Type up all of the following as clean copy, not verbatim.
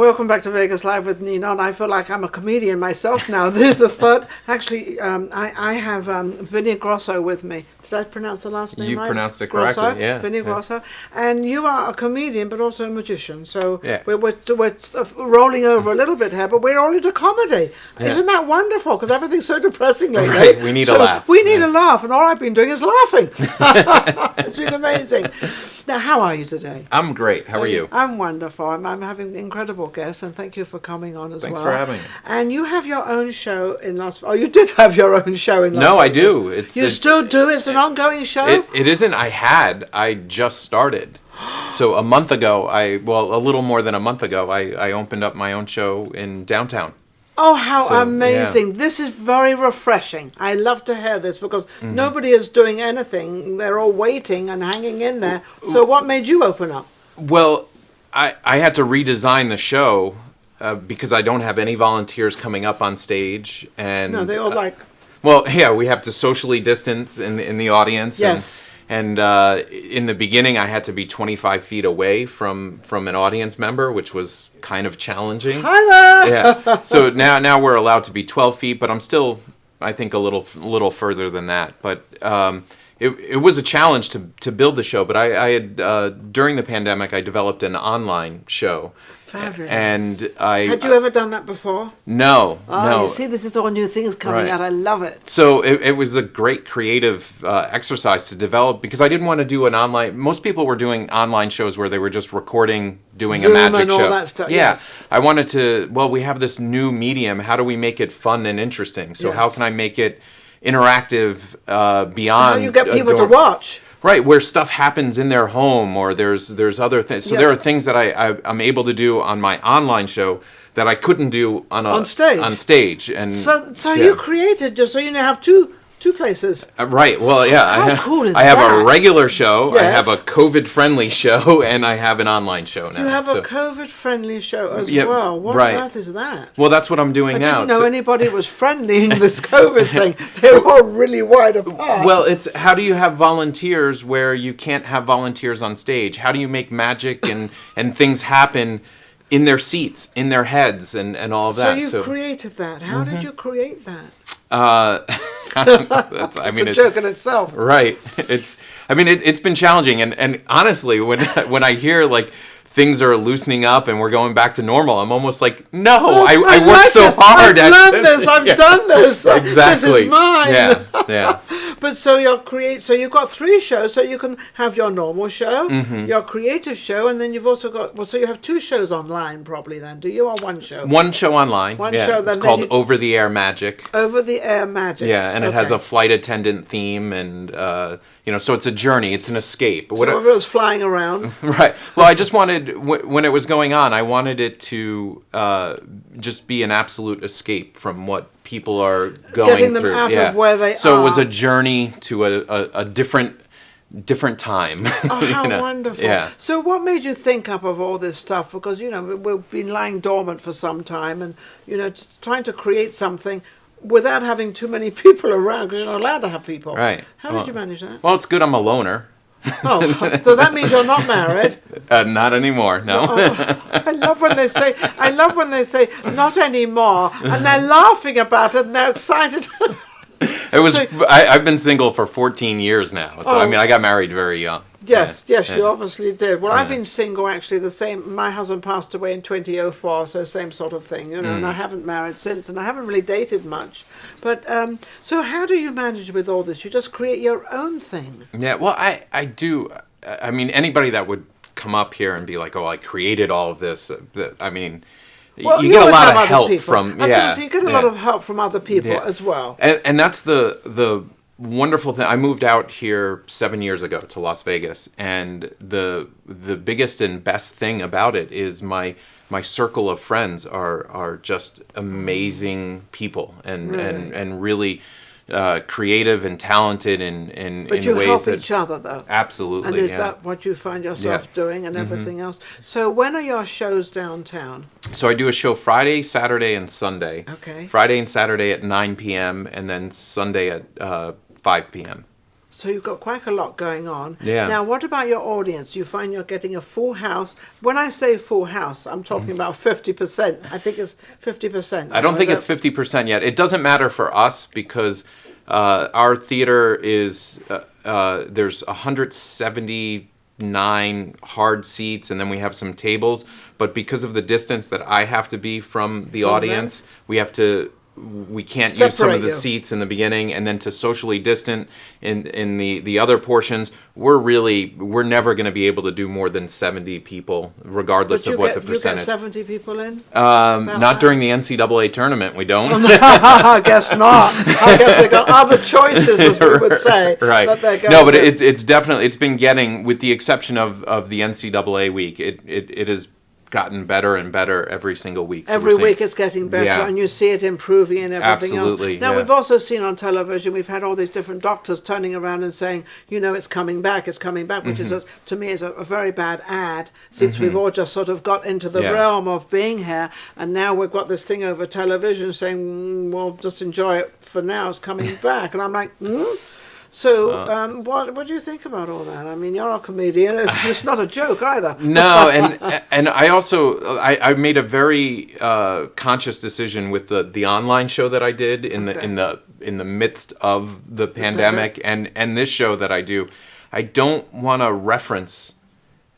Welcome back to Vegas Live with Ninon. I feel like I'm a comedian myself now. This is the third. Actually, I have Vinny Grosso with me. Did I pronounce the last name right? You pronounced it correctly, Grosso, yeah. Vinny Grosso. And you are a comedian, but also a magician. So yeah. we're rolling over a little bit here, but we're all into comedy. Yeah. Isn't that wonderful? Because everything's so depressing lately. Right, we need a laugh. We need a laugh, and all I've been doing is laughing. It's been amazing. Now, how are you today? I'm great. How are you? I'm wonderful. I'm having incredible guests, and thank you for coming on as Thanks well. for having me. And you have your own show in Las Vegas. Oh, you did have your own show in Las Vegas. No, I do. You still do? It's an ongoing show? It isn't. I just started. So a month ago, a little more than a month ago, I opened up my own show in downtown. Oh, how amazing. Yeah. This is very refreshing. I love to hear this because nobody is doing anything. They're all waiting and hanging in there. So what made you open up? Well, I had to redesign the show because I don't have any volunteers coming up on stage. And no, they all well, yeah, we have to socially distance in the audience. Yes. And in the beginning, I had to be 25 feet away from an audience member, which was kind of challenging. Hi there! Yeah. So now we're allowed to be 12 feet, but I'm still, I think, a little further than that. But it was a challenge to build the show. But I had during the pandemic, I developed an online show. Fabulous. And had you ever done that before? No. You see, this is all new things coming out. I love it. So it was a great creative exercise to develop because I didn't want to do an online. Most people were doing online shows where they were just recording, doing Zoom a magic and all show. That stuff. Yeah, yes. I wanted to. Well, we have this new medium. How do we make it fun and interesting? So how can I make it interactive beyond? How you get people to watch? Right, where stuff happens in their home, or there's other things. So there are things that I'm able to do on my online show that I couldn't do on stage. And so you created just so you have two places. Right. Well, yeah. How cool is I have that? a regular show. Yes. I have a COVID-friendly show, and I have an online show now. You have a COVID-friendly show as well. What on earth is that? Well, that's what I'm doing now. I didn't know anybody was friendly in this COVID thing. They're all really wide apart. Well, it's how do you have volunteers where you can't have volunteers on stage? How do you make magic and things happen in their seats, in their heads, and all of that? So you created that. How did you create that? It's a joke in itself. Right. It's been challenging, and honestly, when I hear like things are loosening up and we're going back to normal, I'm almost like, no, I worked so hard at this. I've done this. Exactly. This is mine. Yeah. But so you've got three shows, so you can have your normal show, your creative show, and then you've also got, so you have two shows online probably then, do you, or one show? One show online. One show. It's called Over the Air Magic. Over the Air Magic. Yeah, and it has a flight attendant theme, and so it's a journey, it's an escape. So it was flying around. Right. Well, I just wanted, when it was going on, I wanted it to just be an absolute escape from what people are going through. Getting them out of where they are. So it was a journey to a different time. Oh, how wonderful. Yeah. So what made you think up of all this stuff? Because, we've been lying dormant for some time and, trying to create something without having too many people around, because you're not allowed to have people. Right. How did you manage that? Well, it's good I'm a loner. Oh, so that means you're not married? Not anymore, no. I love when they say not anymore, and they're laughing about it and they're excited. I've been single for 14 years now. So I got married very young. Yes, you obviously did. Well, I've been single actually the same. My husband passed away in 2004, so same sort of thing, and I haven't married since, and I haven't really dated much. But so how do you manage with all this? You just create your own thing. Yeah, well, I do. I mean, anybody that would come up here and be like, "Oh, I created all of this," Well, you get a lot of help from. You get a lot of help from other people as well. And that's the wonderful thing. I moved out here 7 years ago to Las Vegas, and the biggest and best thing about it is my circle of friends are just amazing people and really creative and talented in but you ways help that each other though. Absolutely. And is that what you find yourself doing and everything else? So when are your shows downtown? So I do a show Friday, Saturday, and Sunday. Okay. Friday and Saturday at 9 p.m. and then Sunday at 5 p.m. So you've got quite a lot going on. Yeah. Now, what about your audience? You find you're getting a full house. When I say full house, I'm talking about 50%. I think it's 50%. I don't think it's 50% yet. It doesn't matter for us because our theater is, there's 179 hard seats, and then we have some tables. But because of the distance that I have to be from the audience, we can't use some of the seats in the beginning, and then to socially distant in the other portions, we're never going to be able to do more than 70 people, regardless of what the percentage. You get 70 people in? Not during the NCAA tournament, we don't. I guess not. I guess they got other choices, as we would say. Right. No, but it's definitely, it's been getting, with the exception of the NCAA week, it has gotten better and better every single week. So every week it's getting better, and you see it improving and everything Absolutely, else. Now, we've also seen on television, we've had all these different doctors turning around and saying, it's coming back, which is, to me, is a very bad ad, since we've all just sort of got into the realm of being here, and now we've got this thing over television saying, well, just enjoy it for now, it's coming back. And I'm like, So, what do you think about all that? I mean, you're a comedian. It's not a joke either. No, and I also I made a very conscious decision with the online show that I did in the midst of the pandemic, and this show that I do. I don't want to reference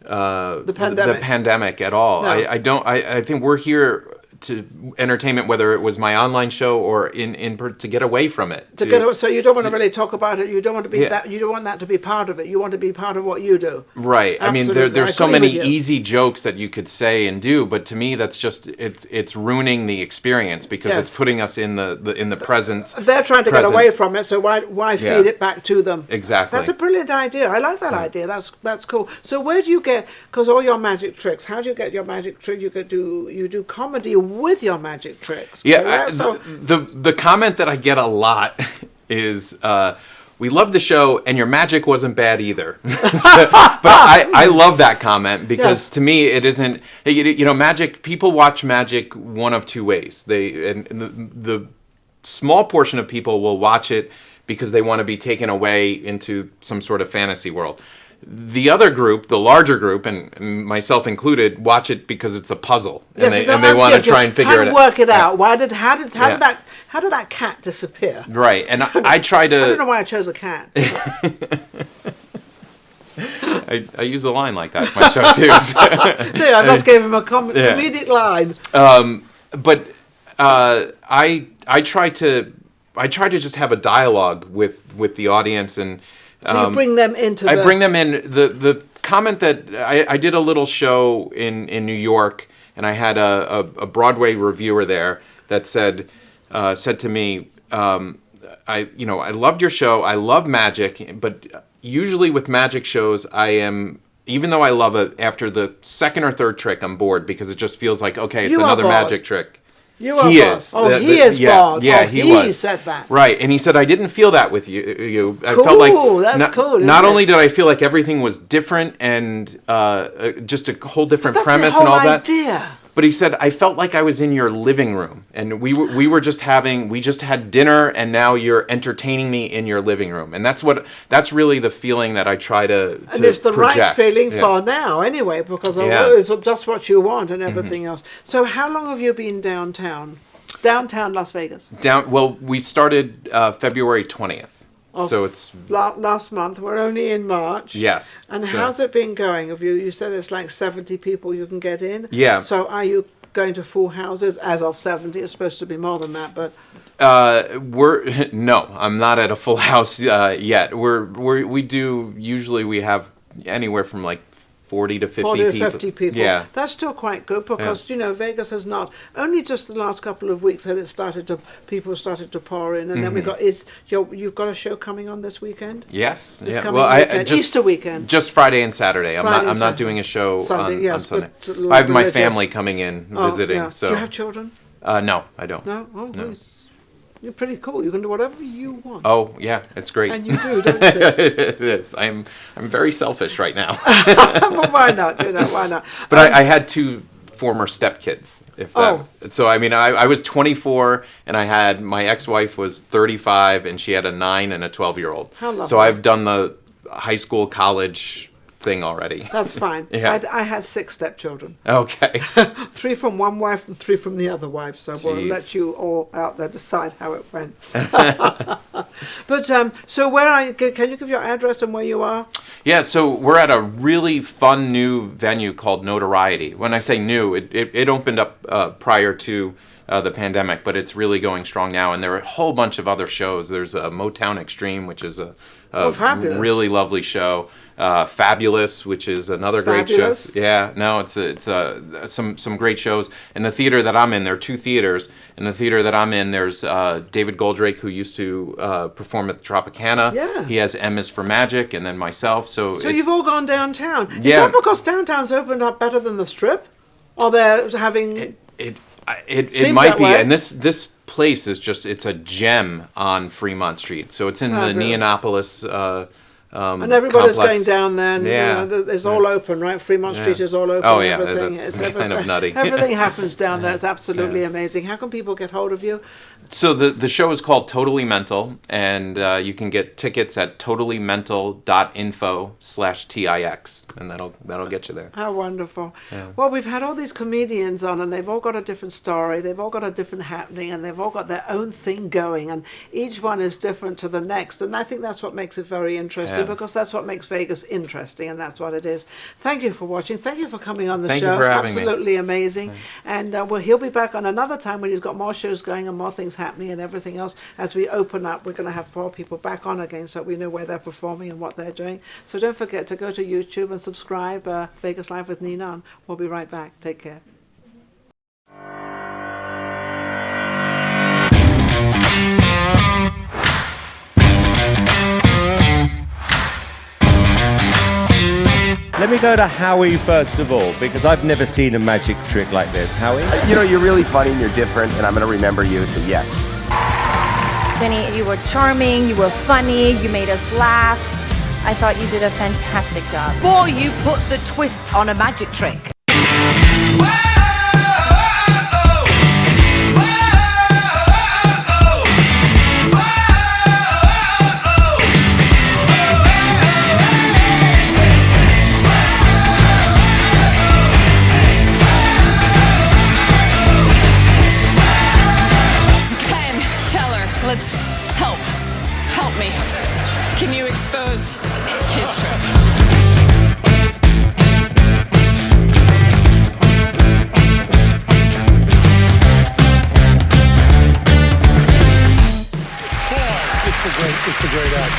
the pandemic at all. No. I don't. I think we're here to entertainment, whether it was my online show or to get away from it. So you don't want to really talk about it. You don't want to be that. You don't want that to be part of it. You want to be part of what you do. Right. Absolutely. I mean, there's so many easy jokes that you could say and do, but to me, that's just it's ruining the experience because it's putting us in the present. They're trying to get away from it, so why feed it back to them? Exactly. That's a brilliant idea. I like that idea. That's cool. So where do you get? Because all your magic tricks. How do you get your magic trick? You do comedy with your magic tricks. Yeah, the comment that I get a lot is, we love the show and your magic wasn't bad either. But I love that comment because to me it isn't, magic, people watch magic one of two ways. The small portion of people will watch it because they want to be taken away into some sort of fantasy world. The other group, the larger group, and myself included, watch it because it's a puzzle, and they want to try and figure it out. Work it out. How did that cat disappear? Right, and I try to. I don't know why I chose a cat. I use a line like that in my show too. So. Yeah, I just gave him a comedic line. But I try to just have a dialogue with the audience and. So you bring them into I bring them in. The comment that I did a little show in New York, and I had a Broadway reviewer there that said to me, I loved your show. I love magic, but usually with magic shows, even though I love it, after the second or third trick, I'm bored because it just feels like, okay, it's another magic trick. He is. Oh, he is bored. Yeah, he was. He said that. Right, and he said, I didn't feel that with you. I cool, felt like that's cool. Not only did I feel like everything was different and just a whole different premise and all that. Idea. But he said, I felt like I was in your living room, and we just had dinner, and now you're entertaining me in your living room, and that's really the feeling that I try to and it's the project. Right feeling for now, anyway, because it's just what you want and everything else. So, how long have you been downtown Las Vegas? We started February 20th. So it's last month. We're only in March. Yes. And how's it been going? You said it's like 70 people you can get in. Yeah. So are you going to full houses as of 70? It's supposed to be more than that, but. No, I'm not at a full house yet. We have anywhere from like 40 to 50 people. Yeah. That's still quite good because, Vegas has not, only just the last couple of weeks had people started to pour in. And then you've got a show coming on this weekend? Yes. This coming weekend. Easter weekend. Just Friday and Saturday. I'm not doing a show Sunday, on Sunday. I have my family coming in visiting. Yeah. So. Do you have children? No, I don't. No? Oh, no. You're pretty cool. You can do whatever you want. Oh, yeah, it's great. And you do, don't you? It is. I'm very selfish right now. Well, why not? Why not? But I had two former stepkids. If that, so I mean, I was 24, and I had my ex-wife was 35, and she had a 9 and a 12-year-old. How lovely. So I've done the high school, college thing already. That's fine. Yeah. I had 6 stepchildren. Okay. 3 from one wife and 3 from the other wife. So we'll Jeez. let you all out there decide how it went. But so where are you? Can you give your address and where you are? Yeah, so we're at a really fun new venue called Notoriety. When I say new, it opened up prior to the pandemic, but it's really going strong now. And there are a whole bunch of other shows. There's a Motown Extreme, which is a really lovely show. Fabulous, which is another great show. Yeah, no, it's some great shows. And the theater that I'm in, there are 2 theaters. In the theater that I'm in, there's David Goldrake, who used to perform at the Tropicana. Yeah. He has M is for Magic, and then myself. So you've all gone downtown. Is Yeah. that because downtown's opened up better than the Strip? Or they're having... It might be, and this place is it's a gem on Fremont Street. So it's in the Neonopolis and everybody's complex. going down there. And, Yeah. it's all open, right? Fremont Street is all open. Oh yeah, everything. that's kind of nutty. Everything happens down there. It's absolutely amazing. How can people get hold of you? So the show is called Totally Mental, and you can get tickets at totallymental.info/TIX, and that'll get you there. How wonderful. Yeah. Well, we've had all these comedians on, and they've all got a different story. They've all got a different happening, and they've all got their own thing going, and each one is different to the next. And I think that's what makes it very interesting, because that's what makes Vegas interesting, and that's what it is. Thank you for watching. Thank you for coming on the show. Thank you for having me. Absolutely amazing. And he'll be back on another time when he's got more shows going and more things happening and everything else. As we open up, we're going to have more people back on again, so we know where they're performing and what they're doing. So don't forget to go to YouTube and subscribe. Vegas Live with Ninon. We'll be right back. Take care. Let me go to Howie first of all, because I've never seen a magic trick like this. Howie? You know, you're really funny and you're different, and I'm going to remember you, so yes. Vinny, you were charming, you were funny, you made us laugh. I thought you did a fantastic job. Boy, you put the twist on a magic trick. Penn Teller, let's help me. Can you expose his trick? It's the great act.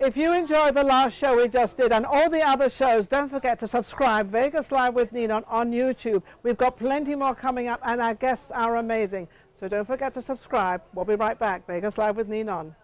If you enjoyed the last show we just did and all the other shows, don't forget to subscribe. Vegas Live with Ninon on YouTube. We've got plenty more coming up, and our guests are amazing. So don't forget to subscribe. We'll be right back. Vegas Live with Ninon.